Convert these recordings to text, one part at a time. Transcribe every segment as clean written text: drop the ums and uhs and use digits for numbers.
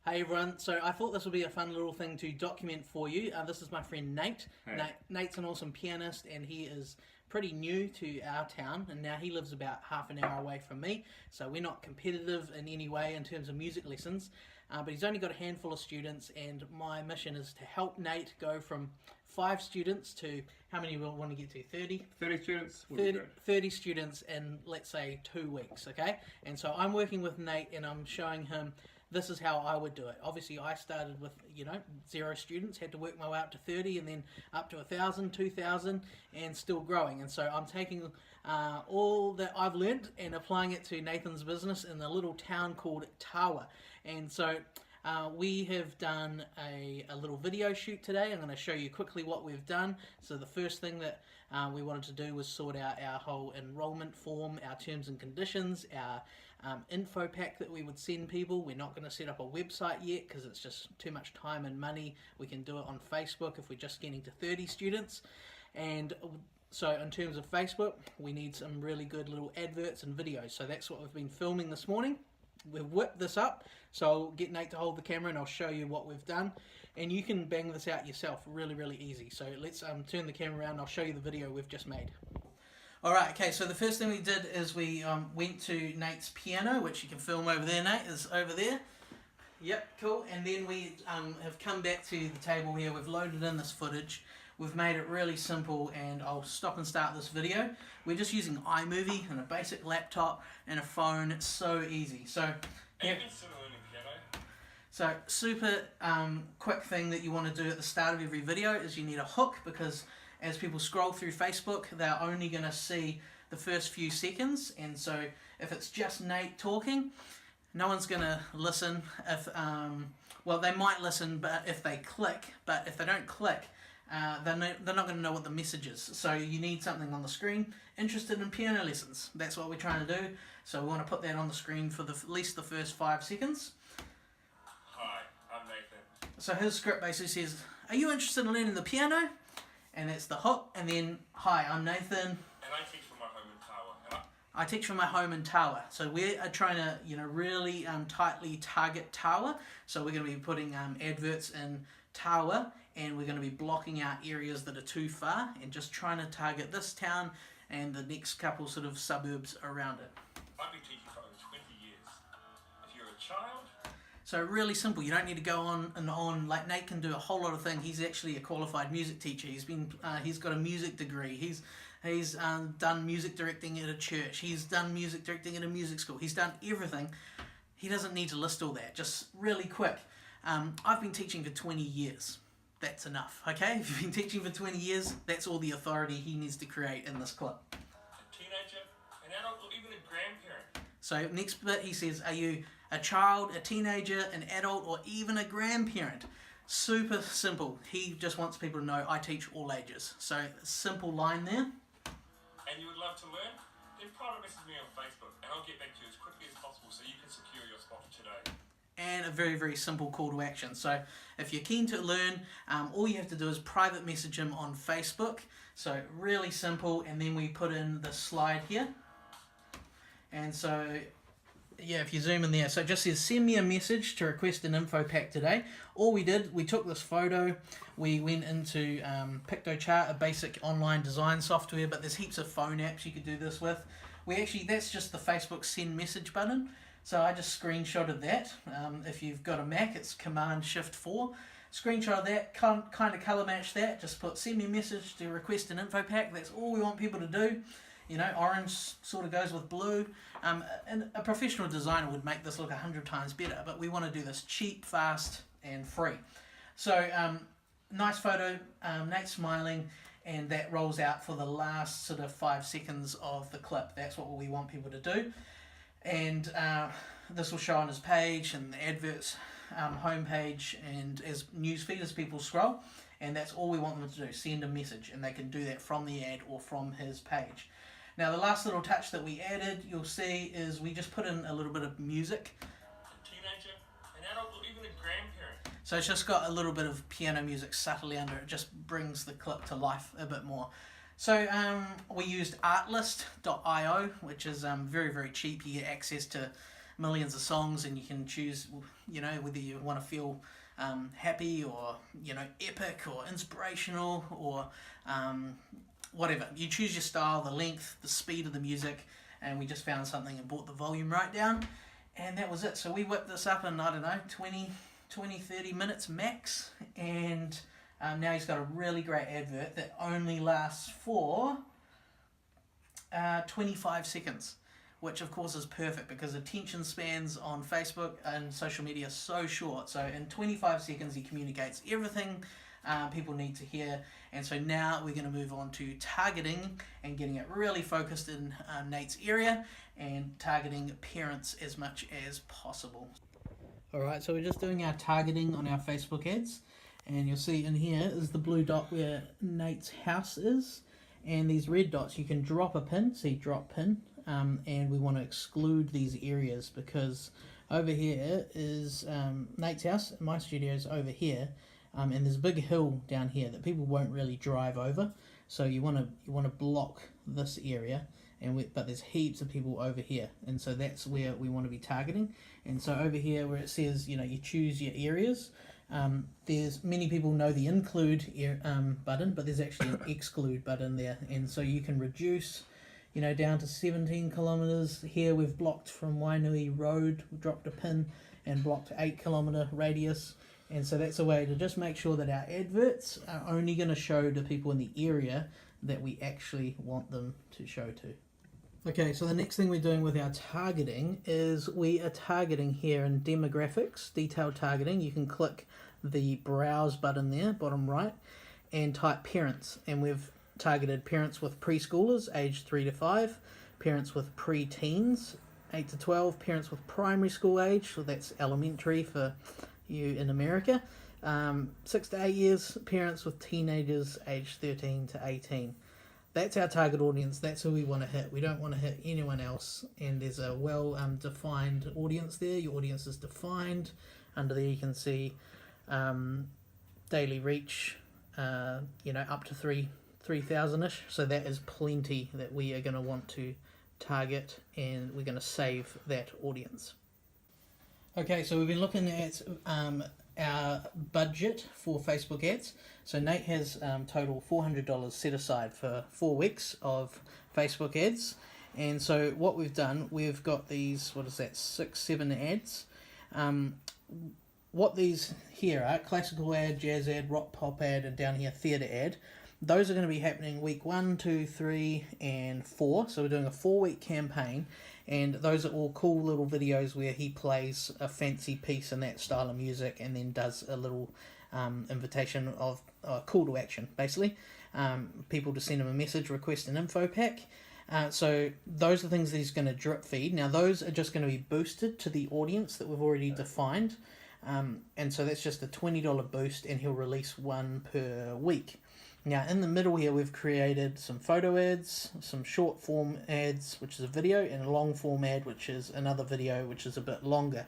Hey everyone, so I thought this would be a fun little thing to document for you. This is my friend Nate. Hey. Nate's an awesome pianist and he is pretty new to our town, and now he lives about half an hour away from me, so we're not competitive in any way in terms of music lessons, but he's only got a handful of students, and my mission is to help Nate go from 5 students to, how many will want to get to, 30? 30 students would be 30, great. 30 students in, let's say, 2 weeks, okay? And so I'm working with Nate and I'm showing him this is how I would do it. Obviously, I started with, 0 students, had to work my way up to 30 and then up to 1,000, 2,000, and still growing. And so I'm taking all that I've learned and applying it to Nathan's business in a little town called Tawa. And so we have done a little video shoot today. I'm going to show you quickly what we've done. So the first thing that we wanted to do was sort out our whole enrollment form, our terms and conditions, our info pack that we would send people. We're not going to set up a website yet because it's just too much time and money. We can do it on Facebook if we're just getting to 30 students. And so in terms of Facebook, we need some really good little adverts and videos. So that's what we've been filming this morning. We've whipped this up, so I'll get Nate to hold the camera and I'll show you what we've done. And you can bang this out yourself really, really easy. So let's turn the camera around and I'll show you the video we've just made. Alright, okay, so the first thing we did is we went to Nate's piano, which you can film over there, Nate, is over there. Yep, cool. And then we have come back to the table here. We've loaded in this footage. We've made it really simple, and I'll stop and start this video. We're just using iMovie and a basic laptop and a phone. It's so easy. So, yeah. So super quick thing that you want to do at the start of every video is you need a hook, because as people scroll through Facebook, they're only going to see the first few seconds, and so if it's just Nate talking, no one's going to listen. If well, they might listen, but if they don't click, they're not going to know what the message is. So you need something on the screen. Interested in piano lessons? That's what we're trying to do. So we want to put that on the screen for at least the first 5 seconds. Hi, I'm Nathan. So his script basically says, "Are you interested in learning the piano?" And that's the hook. And then, "Hi, I'm Nathan. And I teach from my home in Tawa. I teach from my home in Tawa." So we are trying to, really tightly target Tawa. So we're going to be putting adverts in Tawa, and we're going to be blocking out areas that are too far, and just trying to target this town and the next couple sort of suburbs around it. I've been teaching for over 20 years. If you're a child, So really simple. You don't need to go on and on. Like Nate can do a whole lot of things. He's actually a qualified music teacher. He's got a music degree. He's done music directing at a church. He's done music directing at a music school. He's done everything. He doesn't need to list all that. Just really quick. I've been teaching for 20 years. That's enough, okay? If you've been teaching for 20 years, that's all the authority he needs to create in this clip. a teenager, an adult, or even a grandparent. So next bit, he says, "Are you a child, a teenager, an adult, or even a grandparent?" Super simple. He just wants people to know I teach all ages. So simple line there. And you would love to learn? Then private message me on Facebook and I'll get back to you as quickly as possible so you can secure your spot today. And a very, very simple call to action. So if you're keen to learn, all you have to do is private message him on Facebook. So really simple. And then we put in the slide here. And so, yeah, if you zoom in there, so it just says send me a message to request an info pack today. All we did, we took this photo, we went into Piktochart, a basic online design software, but there's heaps of phone apps you could do this with. That's just the Facebook send message button. So I just screenshotted that. If you've got a Mac, it's Command-Shift-4. Screenshot of that, kind of colour match that, just put send me a message to request an info pack. That's all we want people to do. Orange sort of goes with blue. And a professional designer would make this look 100 times better, but we want to do this cheap, fast, and free. So, nice photo, Nate smiling, and that rolls out for the last sort of 5 seconds of the clip. That's what we want people to do. And this will show on his page and the adverts homepage and as newsfeed as people scroll. And that's all we want them to do, send a message, and they can do that from the ad or from his page. Now the last little touch that we added, you'll see, is we just put in a little bit of music. A teenager, an adult, or even a grandparent. So it's just got a little bit of piano music subtly under it. Just brings the clip to life a bit more. So we used artlist.io, which is very, very cheap. You get access to millions of songs, and you can choose, you know, whether you want to feel happy or, you know, epic or inspirational or whatever. You choose your style, the length, the speed of the music, and we just found something and brought the volume right down, and that was it. So we whipped this up in, I don't know, 20, 30 minutes max, and now he's got a really great advert that only lasts for 25 seconds, which of course is perfect because attention spans on Facebook and social media are so short. So in 25 seconds he communicates everything people need to hear. And so now we're going to move on to targeting and getting it really focused in Nate's area and targeting parents as much as possible. Alright, so we're just doing our targeting on our Facebook ads, and you'll see in here is the blue dot where Nate's house is, and these red dots you can drop a pin, see drop pin, and we want to exclude these areas because over here is Nate's house, my studio's over here, and there's a big hill down here that people won't really drive over, so you want to block this area, but there's heaps of people over here, and so that's where we want to be targeting. And so over here where it says, you know, you choose your areas, there's many people know the include button, but there's actually an exclude button there, and so you can reduce, you know, down to 17 kilometers. Here we've blocked from Wainui Road, we dropped a pin and blocked 8 kilometer radius. And so that's a way to just make sure that our adverts are only going to show to people in the area that we actually want them to show to. Okay, so the next thing we're doing with our targeting is we are targeting here in demographics, detailed targeting. You can click the browse button there, bottom right, and type parents. And we've targeted parents with preschoolers, aged 3 to 5, parents with pre-teens, 8 to 12, parents with primary school age, so that's elementary for you in America, 6 to 8 years, parents with teenagers aged 13 to 18. That's our target audience. That's who we want to hit. We don't want to hit anyone else. And there's a well-defined audience there. Your audience is defined. Under there you can see daily reach, you know, up to 3,000-ish. So that is plenty that we are going to want to target, and we're going to save that audience. Okay, so we've been looking at our budget for Facebook ads. So Nate has total $400 set aside for 4 weeks of Facebook ads. And so what we've done, we've got these, 6-7 ads. What these here are, classical ad, jazz ad, rock pop ad, and down here theatre ad. Those are going to be happening week 1, 2, 3, and 4. So we're doing a 4-week campaign. And those are all cool little videos where he plays a fancy piece in that style of music and then does a little invitation of call to action, basically. People to send him a message, request an info pack. So those are things that he's going to drip feed. Now those are just going to be boosted to the audience that we've already defined. And so that's just a $20 boost, and he'll release one per week. Now in the middle here we've created some photo ads, some short form ads, which is a video, and a long form ad, which is another video, which is a bit longer.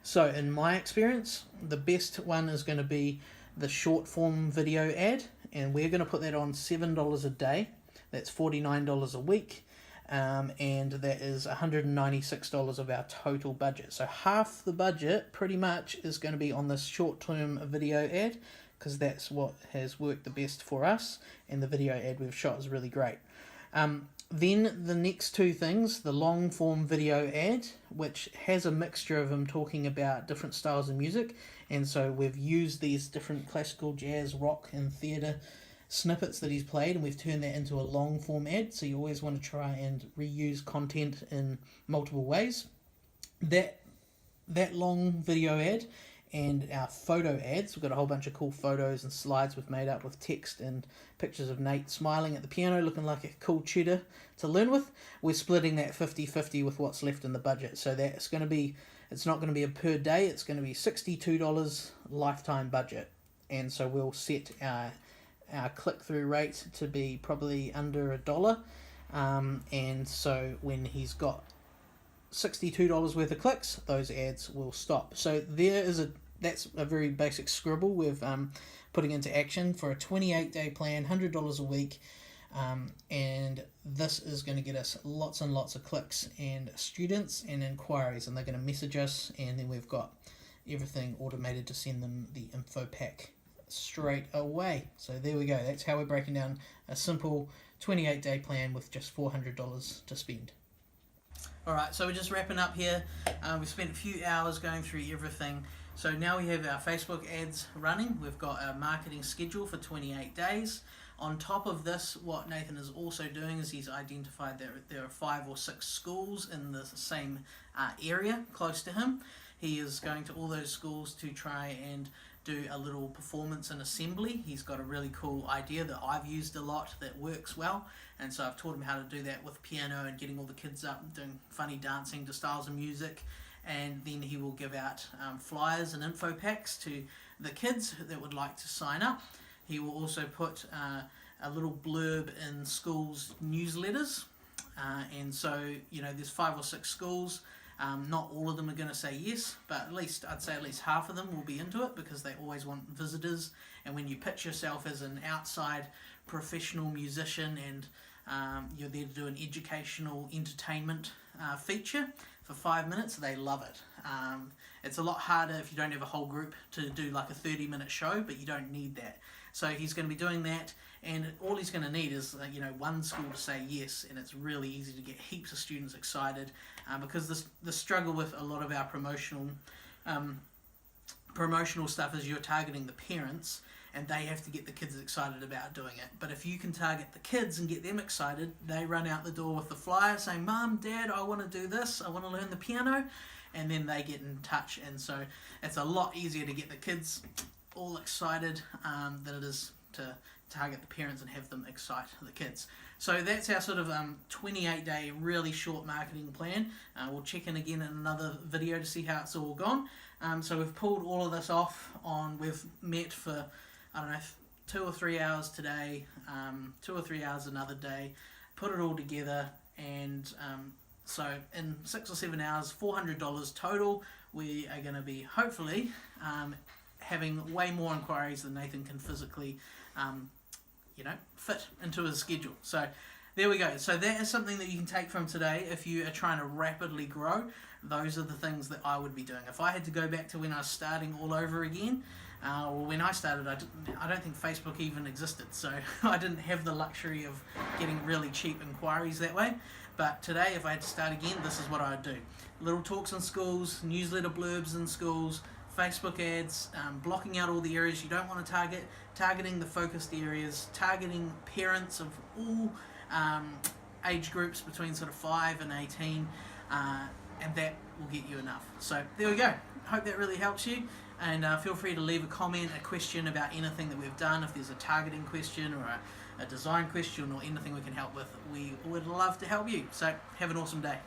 So in my experience, the best one is going to be the short form video ad, and we're going to put that on $7 a day. That's $49 a week, and that is $196 of our total budget. So half the budget pretty much is going to be on this short term video ad, because that's what has worked the best for us, and the video ad we've shot is really great. Then the next two things, the long form video ad, which has a mixture of him talking about different styles of music, and so we've used these different classical, jazz, rock and theatre snippets that he's played, and we've turned that into a long form ad. So you always want to try and reuse content in multiple ways. That long video ad and our photo ads, we've got a whole bunch of cool photos and slides we've made up with text and pictures of Nate smiling at the piano looking like a cool tutor to learn with. We're splitting that 50-50 with what's left in the budget, so that's going to be, it's not going to be a per day, it's going to be $62 lifetime budget. And so we'll set our click-through rate to be probably under $1, and so when he's got $62 worth of clicks, those ads will stop. So that's a very basic scribble we've putting into action for a 28-day plan, $100 a week. and this is going to get us lots and lots of clicks and students and inquiries, and they're going to message us, and then we've got everything automated to send them the info pack straight away. So there we go. That's how we're breaking down a simple 28-day plan with just $400 to spend. Alright, so we're just wrapping up here. We've spent a few hours going through everything. So now we have our Facebook ads running. We've got our marketing schedule for 28 days. On top of this, what Nathan is also doing is he's identified that there are 5 or 6 schools in the same area close to him. He is going to all those schools to try and do a little performance and assembly. He's got a really cool idea that I've used a lot that works well, and so I've taught him how to do that with piano and getting all the kids up and doing funny dancing to styles of music. And then he will give out flyers and info packs to the kids that would like to sign up. He will also put a little blurb in schools' newsletters, and so there's 5 or 6 schools. Not all of them are going to say yes, but I'd say at least half of them will be into it, because they always want visitors. And when you pitch yourself as an outside professional musician and you're there to do an educational entertainment feature for 5 minutes, they love it. It's a lot harder if you don't have a whole group to do like a 30-minute show, but you don't need that. So he's going to be doing that, and all he's going to need is one school to say yes, and it's really easy to get heaps of students excited, because the struggle with a lot of our promotional stuff is you're targeting the parents, and they have to get the kids excited about doing it. But if you can target the kids and get them excited, they run out the door with the flyer saying, "Mum, Dad, I want to do this, I want to learn the piano," and then they get in touch. And so it's a lot easier to get the kids all excited than it is to target the parents and have them excite the kids. So that's our sort of 28-day really short marketing plan. We'll check in again in another video to see how it's all gone. So we've pulled all of this off we've met for, 2 or 3 hours today, 2 or 3 hours another day, put it all together, and so in 6 or 7 hours, $400 total. We are going to be hopefully having way more inquiries than Nathan can physically fit into his schedule. So there we go. So that is something that you can take from today if you are trying to rapidly grow. Those are the things that I would be doing. If I had to go back to when I was starting all over again, or when I started, I don't think Facebook even existed, so I didn't have the luxury of getting really cheap inquiries that way. But today, if I had to start again, this is what I would do. Little talks in schools, newsletter blurbs in schools, Facebook ads, blocking out all the areas you don't want to target, targeting the focused areas, targeting parents of all age groups between sort of 5 and 18, and that will get you enough. So there we go. Hope that really helps you, and feel free to leave a comment, a question about anything that we've done. If there's a targeting question or a design question or anything we can help with, we would love to help you. So have an awesome day.